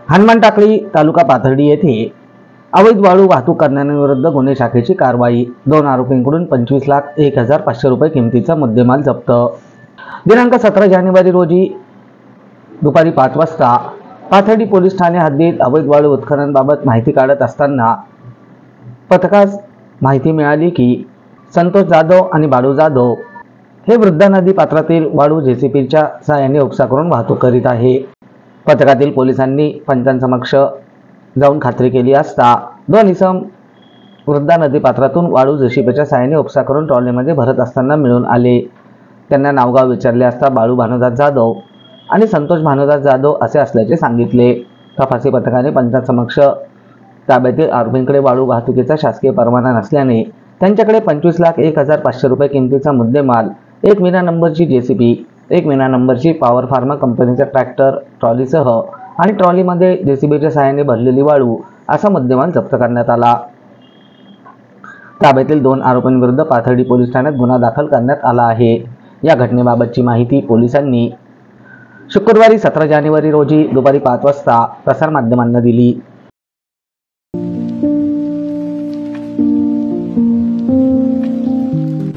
हनुमान टाकळी तालुका पाथर्डी येथे अवैध वाळू वाहतूक करणाऱ्यांविरुद्ध गुन्हे शाखेची कारवाई। 2 आरोपींकडून 25,01,500 रुपये किमतीचा मुद्देमाल जप्त। दिनांक 17 जानेवारी रोजी दुपारी 5 वाजता पाथर्डी पोलीस ठाणे हद्दीत अवैध वाळू उत्खननाबाबत माहिती काढत असताना पथकास माहिती मिळाली की संतोष जाधव आणि बाळू जाधव हे वृद्धा नदी पात्रातील वाळू जेसीबीच्या सहाय्याने उपसा करून वाहतूक करीत आहे। पथकातील पोलिसांनी पंचांसमक्ष जाऊन खात्री केली असता 2 इसम वृद्धा नदी पात्रातून वाळू जेसीबीच्या सहाय्याने उपसा करून ट्रॉलीमध्ये भरत असताना मिळून आले। त्यांना नावगाव विचारले असता बाळू भानुदास जाधव आणि संतोष भानुदास जाधव असे असल्याचे सांगितले। तपासी पथकाने पंचांसमक्ष ताब्यातील आरोपींकडे वाळू वाहतुकीचा शासकीय परवाना नसल्याने त्यांच्याकडे 25,01,500 रुपये किमतीचा मुद्देमाल, 1 मीना नंबरची जेसीबी, 1 मीना नंबरची पॉवर फार्मा कंपनीचा ट्रॅक्टर ट्रॉलीसह आणि ट्रॉलीमध्ये जेसीबीच्या सहाय्याने भरलेली वाळू असा मुद्देमाल जप्त करण्यात आला। ताब्यातील 2 आरोपींविरुद्ध पाथर्डी पोलीस ठाण्यात गुन्हा दाखल करण्यात आला आहे। या घटनेबाबतची माहिती पोलिसांनी शुक्रवारी 17 जानेवारी रोजी दुपारी 5 वाजता प्रसारमाध्यमांना दिली।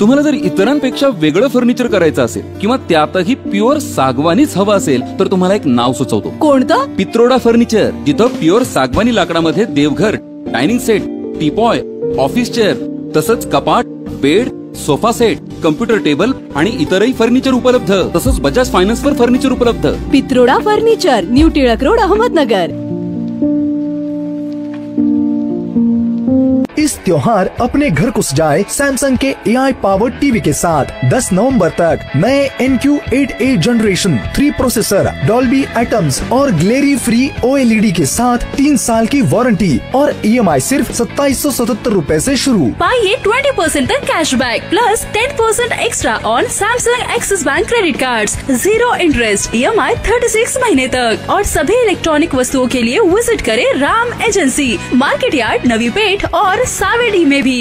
तुम्हाला जर इतरांपेक्षा वेगळं फर्निचर करायचं असेल किंवा त्यातही प्युअर सागवानीच हवं असेल तर तुम्हाला एक नाव सुचवतो। कोणतं? पित्रोडा फर्निचर, जिथं प्युअर सागवानी लाकडामध्ये देवघर, dining set, teapoy, office chair तसंच कपाट, bed, sofa set, computer table आणि इतरही फर्निचर उपलब्ध। तसंच बजाज फायनान्स वर फर्निचर उपलब्ध। Pitroda furniture, new Tilak road, Ahmednagar. इस त्योहार अपने घर को सजाए सैमसंग के AI पावर्ड टीवी के साथ। 10 नवंबर तक नए NQ8A generation 3 processor, Dolby Atmos और ग्लेरी फ्री OLED के साथ 3 साल की वारंटी और EMI सिर्फ 2777 रुपए से शुरू। पाइए 20% तक cashback plus 10% extra on Samsung axis bank credit cards, 0 interest, EMI 36 महीने तक। और सभी इलेक्ट्रॉनिक वस्तुओं के लिए विजिट करें Ram agency, market yard, Navi Peth और सावेडी में भी।